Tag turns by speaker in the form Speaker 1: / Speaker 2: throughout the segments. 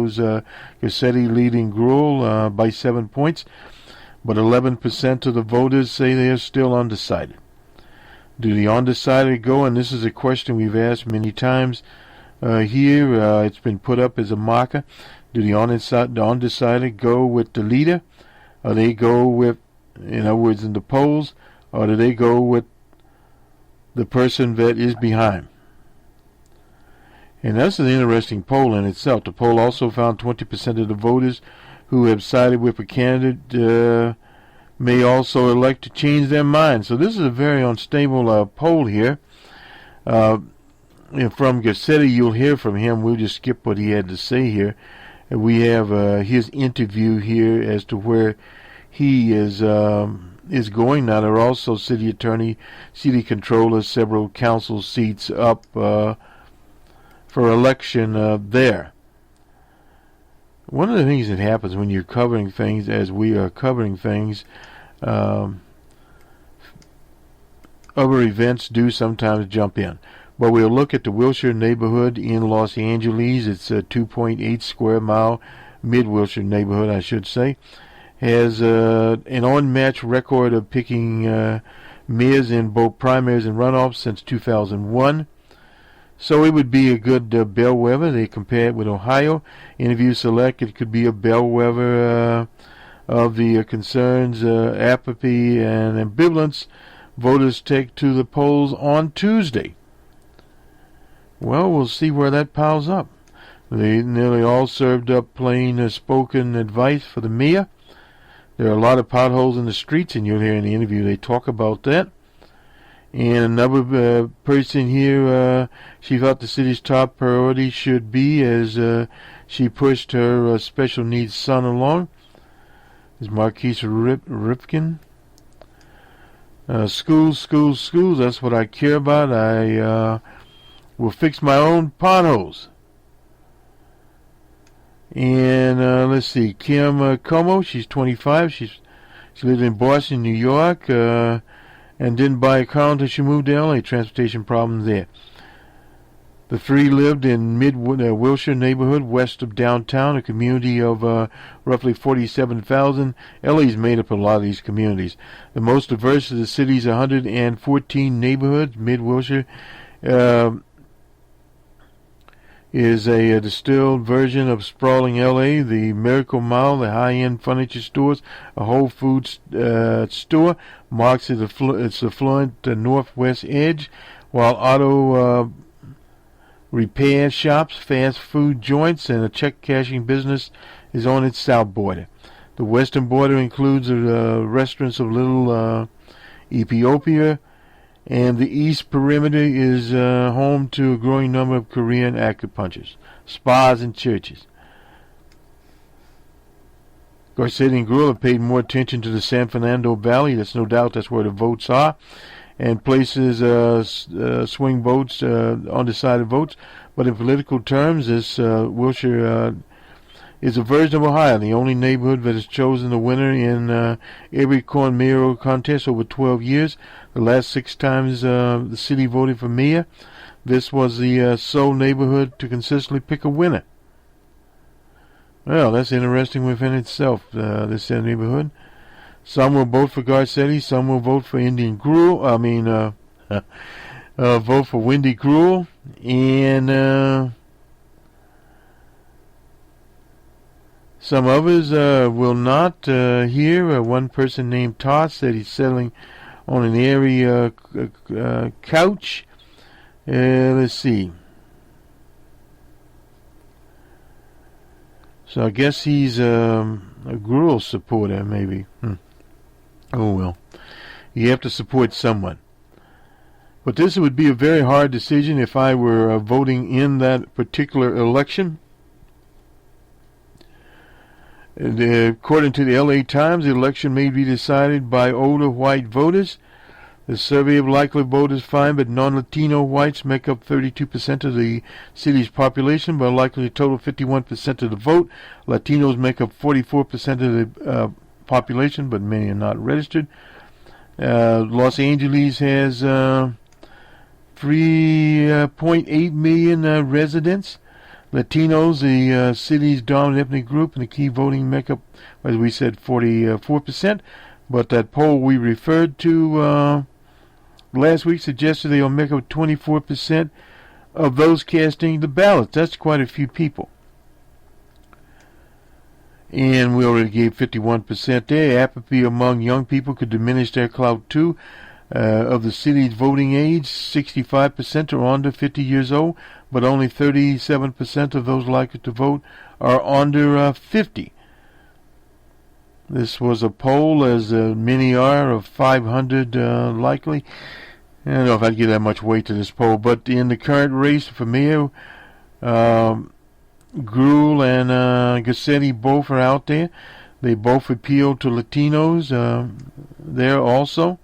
Speaker 1: Garcetti leading Greuel by 7 points, but 11% of the voters say they are still undecided. Do the undecided go? And this is a question we've asked many times here. It's been put up as a marker. Do the undecided go with the leader? Or they go with, in other words, in the polls? Or do they go with the person that is behind? And that's an interesting poll in itself. The poll also found 20% of the voters who have sided with a candidate may also elect to change their mind. So this is a very unstable poll here. From Garcetti, you'll hear from him. We'll just skip what he had to say here. And we have his interview here as to where he is going. Now, there are also city attorney, city controller, several council seats up for election there. One of the things that happens when you're covering things, as we are covering things, other events do sometimes jump in. But we'll look at the Wilshire neighborhood in Los Angeles. It's a 2.8 square mile, mid-Wilshire neighborhood, I should say. Has an unmatched record of picking mayors in both primaries and runoffs since 2001. So it would be a good bellwether. They compare it with Ohio. Interview Select, it could be a bellwether of the concerns, apathy, and ambivalence voters take to the polls on Tuesday. Well, we'll see where that piles up. They nearly all served up plain spoken advice for the mayor. There are a lot of potholes in the streets, and you'll hear in the interview they talk about that. And another person here, she thought the city's top priority should be, as she pushed her special needs son along, is Marquise Ripken. Schools, that's what I care about. I will fix my own potholes. And let's see, Kim Como, she's 25. She lived in Boston, New York, and didn't buy a car until she moved to LA. Transportation problems there. The three lived in mid-Wilshire neighborhood west of downtown, a community of roughly 47,000. LA's made up a lot of these communities. The most diverse of the city's 114 neighborhoods. Mid-Wilshire is a distilled version of sprawling LA. The Miracle Mile, the high-end furniture stores, a Whole Foods store, marks its affluent northwest edge, while auto repair shops, fast food joints, and a check-cashing business is on its south border. The western border includes the restaurants of Little Ethiopia, and the east perimeter is home to a growing number of Korean acupuncturists, spas, and churches. Garcetti and Greuel have paid more attention to the San Fernando Valley. That's no doubt that's where the votes are, and places swing votes, undecided votes. But in political terms, this Wilshire is a version of Ohio, the only neighborhood that has chosen the winner in every corn mayoral contest over 12 years. The last 6 times the city voted for mayor, this was the sole neighborhood to consistently pick a winner. Well, that's interesting within itself, this neighborhood. Some will vote for Garcetti, some will vote for vote for Wendy Greuel, and some others will not. Here, one person named Todd said he's settling on an airy couch. Let's see. So I guess he's a Greuel supporter, maybe. Oh well. You have to support someone. But this would be a very hard decision if I were voting in that particular election. According to the LA Times, the election may be decided by older white voters. The survey of likely voters find that non-Latino whites make up 32% of the city's population, but likely a total 51% of the vote. Latinos make up 44% of the population, but many are not registered. Los Angeles has 3.8 million residents. Latinos, the city's dominant ethnic group, and the key voting makeup, as we said, 44%. But that poll we referred to last week suggested they'll make up 24% of those casting the ballots. That's quite a few people. And we already gave 51% there. Apathy among young people could diminish their clout too. Of the city's voting age, 65% are under 50 years old, but only 37% of those likely to vote are under 50. This was a poll, as many are, of 500 likely. I don't know if I'd give that much weight to this poll, but in the current race for mayor, Greuel and Garcetti both are out there. They both appeal to Latinos there also.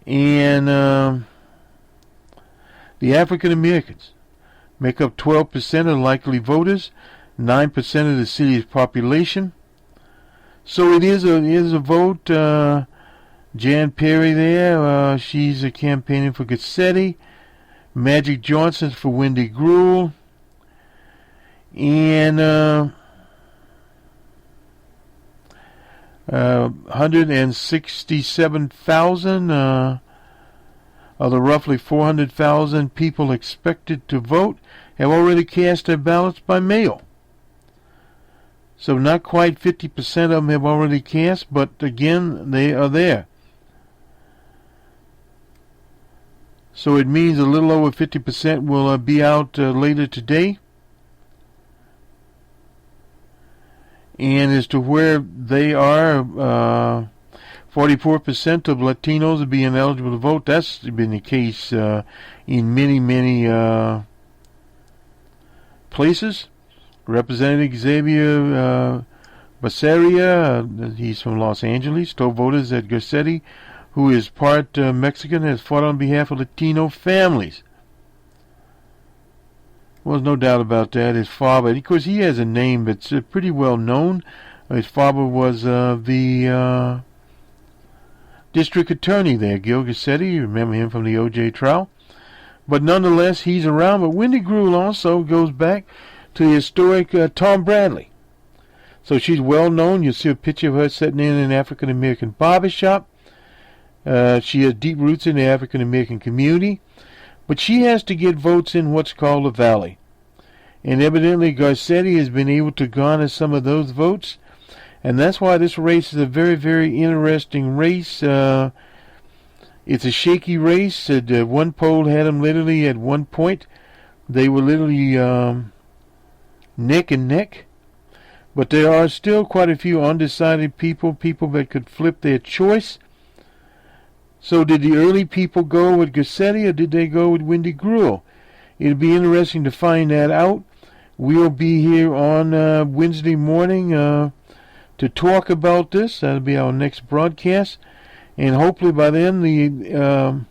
Speaker 1: And the African Americans make up 12% of likely voters, 9% of the city's population. So it is a vote. Jan Perry there, she's campaigning for Garcetti. Magic Johnson's for Wendy Greuel. And 167,000 of the roughly 400,000 people expected to vote have already cast their ballots by mail. So not quite 50% of them have already cast, but again, they are there. So it means a little over 50% will be out later today. And as to where they are, 44% of Latinos are being eligible to vote. That's been the case in many, many places. Representative Xavier Becerra, he's from Los Angeles, told voters that Garcetti, who is part Mexican, has fought on behalf of Latino families. Well, there's no doubt about that. His father, of course, he has a name that's pretty well known. His father was the district attorney there, Gil Garcetti. You remember him from the O.J. trial. But nonetheless, he's around. But Wendy Greuel also goes back to the historic Tom Bradley. So she's well known. You'll see a picture of her sitting in an African-American barber shop. She has deep roots in the African-American community. But she has to get votes in what's called the Valley. And evidently Garcetti has been able to garner some of those votes. And that's why this race is a very, very interesting race. It's a shaky race. One poll had them literally at one point. They were literally neck and neck. But there are still quite a few undecided people that could flip their choice. So did the early people go with Garcetti or did they go with Wendy Greuel? It'll be interesting to find that out. We'll be here on Wednesday morning to talk about this. That'll be our next broadcast. And hopefully by then the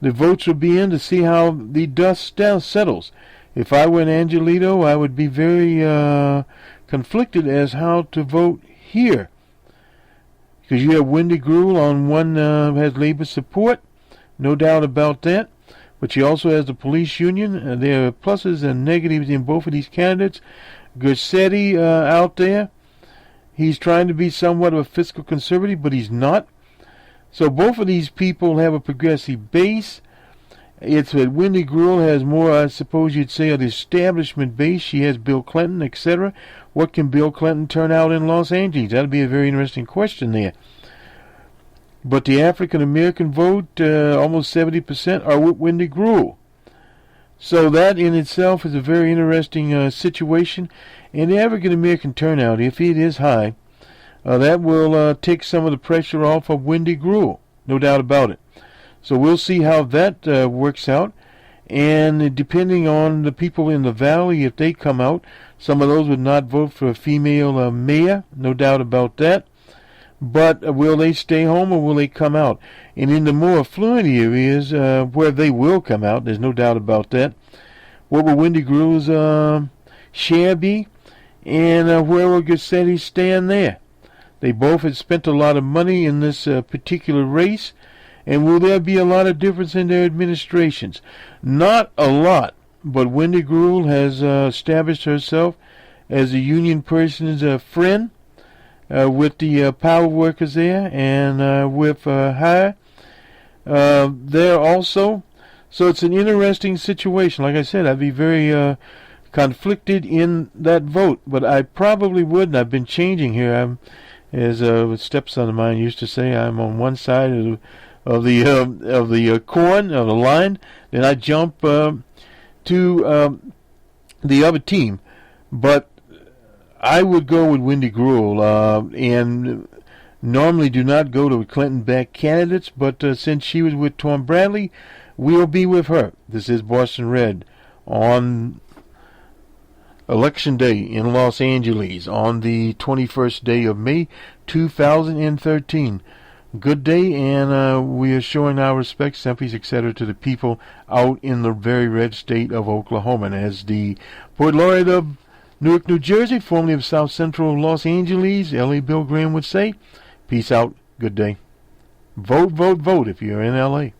Speaker 1: votes will be in to see how the dust settles. If I were in Angelito, I would be very conflicted as how to vote here. Because you have Wendy Greuel on one has labor support, no doubt about that. But she also has the police union. There are pluses and negatives in both of these candidates. Garcetti out there, he's trying to be somewhat of a fiscal conservative, but he's not. So both of these people have a progressive base. It's that Wendy Greuel has more, I suppose you'd say, of the establishment base. She has Bill Clinton, etc. What can Bill Clinton turn out in Los Angeles? That'll be a very interesting question there. But the African-American vote, almost 70%, are with Wendy Greuel. So that in itself is a very interesting situation. And the African-American turnout, if it is high, that will take some of the pressure off of Wendy Greuel. No doubt about it. So we'll see how that works out. And depending on the people in the valley, if they come out, some of those would not vote for a female mayor, no doubt about that. But will they stay home or will they come out? And in the more affluent areas where they will come out, there's no doubt about that, what will Wendy Greuel's share be? And where will Garcetti stand there? They both had spent a lot of money in this particular race. And will there be a lot of difference in their administrations? Not a lot, but Wendy Greuel has established herself as a union person's friend with the power workers there and with Hire there also. So it's an interesting situation. Like I said, I'd be very conflicted in that vote, but I probably would, and I've been changing here. As a stepson of mine used to say, I'm on one side of the corn of the line, then I jump to the other team. But I would go with Wendy Greuel, and normally do not go to Clinton-backed candidates, but since she was with Tom Bradley, we'll be with her. This is Boston Red on Election Day in Los Angeles on the 21st day of May, 2013. Good day, and we are showing our respects, sympathies, etc. to the people out in the very red state of Oklahoma. And as the Poet Laureate of Newark, New Jersey, formerly of South Central Los Angeles, L.A. Bill Graham would say, peace out, good day. Vote, vote, vote if you're in L.A.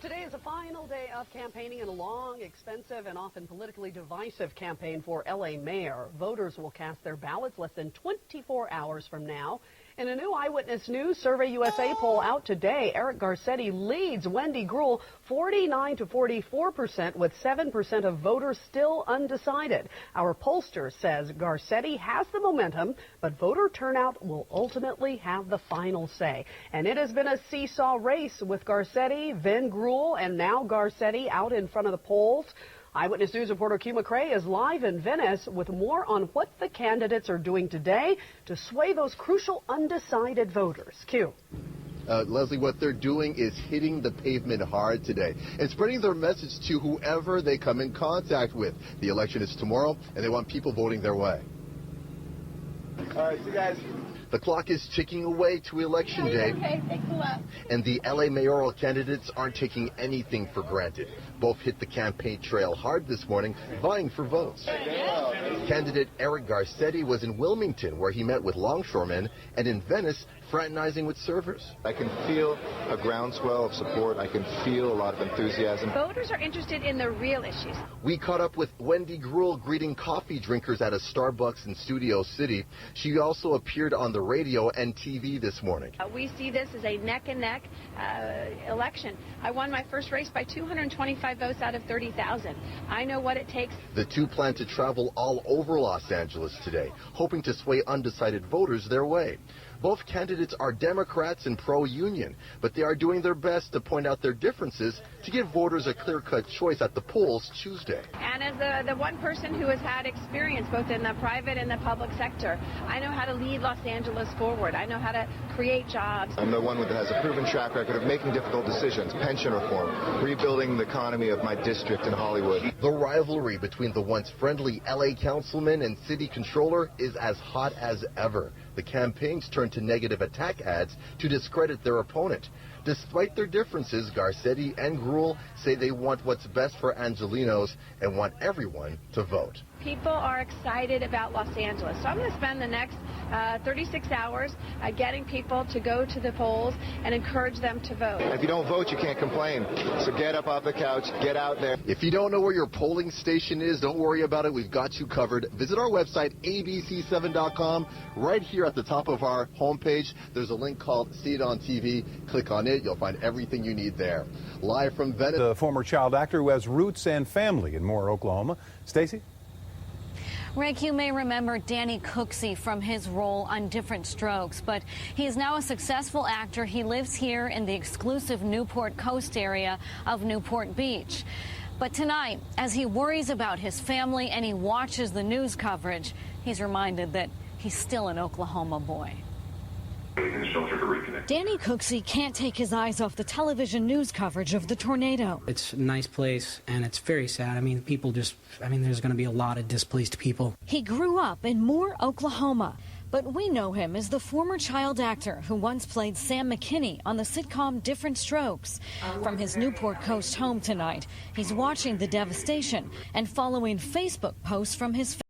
Speaker 2: Today is the final day of campaigning in a long, expensive, and often politically divisive campaign for L.A. mayor. Voters will cast their ballots less than 24 hours from now. In a new Eyewitness News Survey USA poll out today, Eric Garcetti leads Wendy Greuel 49 to 44%, with 7% of voters still undecided. Our pollster says Garcetti has the momentum, but voter turnout will ultimately have the final say. And it has been a seesaw race with Garcetti, then Greuel, and now Garcetti out in front of the polls. Eyewitness News reporter Q McCrae is live in Venice with more on what the candidates are doing today to sway those crucial undecided voters. Q.
Speaker 3: Leslie, what they're doing is hitting the pavement hard today and spreading their message to whoever they come in contact with. The election is tomorrow, and they want people voting their way. All right, see you guys. The clock is ticking away to Election Day, and the L.A. mayoral candidates aren't taking anything for granted. Both hit the campaign trail hard this morning, vying for votes. Candidate Eric Garcetti was in Wilmington, where he met with longshoremen, and in Venice, fraternizing with surfers.
Speaker 4: I can feel a groundswell of support. I can feel a lot of enthusiasm.
Speaker 5: Voters are interested in the real issues.
Speaker 3: We caught up with Wendy Greuel greeting coffee drinkers at a Starbucks in Studio City. She also appeared on the radio and TV this morning.
Speaker 5: We see this as a neck-and-neck election. I won my first race by 225 votes out of 30,000. I know what it takes.
Speaker 3: The two plan to travel all over Los Angeles today, hoping to sway undecided voters their way. Both candidates are Democrats and pro-union, but they are doing their best to point out their differences to give voters a clear-cut choice at the polls Tuesday.
Speaker 5: And as the one person who has had experience both in the private and the public sector, I know how to lead Los Angeles forward. I know how to create jobs.
Speaker 4: I'm the one that has a proven track record of making difficult decisions, pension reform, rebuilding the economy of my district in Hollywood.
Speaker 3: The rivalry between the once friendly L.A. councilman and city controller is as hot as ever. The campaigns turned to negative attack ads to discredit their opponent. Despite their differences, Garcetti and Greuel say they want what's best for Angelenos and want everyone to vote.
Speaker 5: People are excited about Los Angeles. So I'm going to spend the next 36 hours getting people to go to the polls and encourage them to vote.
Speaker 4: If you don't vote, you can't complain. So get up off the couch, get out there.
Speaker 3: If you don't know where your polling station is, don't worry about it. We've got you covered. Visit our website, abc7.com. Right here at the top of our homepage, there's a link called See It on TV. Click on it. You'll find everything you need there. Live from Venice.
Speaker 6: The former child actor who has roots and family in Moore, Oklahoma. Stacey?
Speaker 7: Rick, you may remember Danny Cooksey from his role on Different Strokes, but he is now a successful actor. He lives here in the exclusive Newport Coast area of Newport Beach. But tonight, as he worries about his family and he watches the news coverage, he's reminded that he's still an Oklahoma boy.
Speaker 8: Danny Cooksey can't take his eyes off the television news coverage of the tornado.
Speaker 9: It's a nice place, and it's very sad. I mean, there's going to be a lot of displaced people.
Speaker 8: He grew up in Moore, Oklahoma, But we know him as the former child actor who once played Sam McKinney on the sitcom Different Strokes. From his Newport Coast home tonight, he's watching the devastation and following Facebook posts from his family.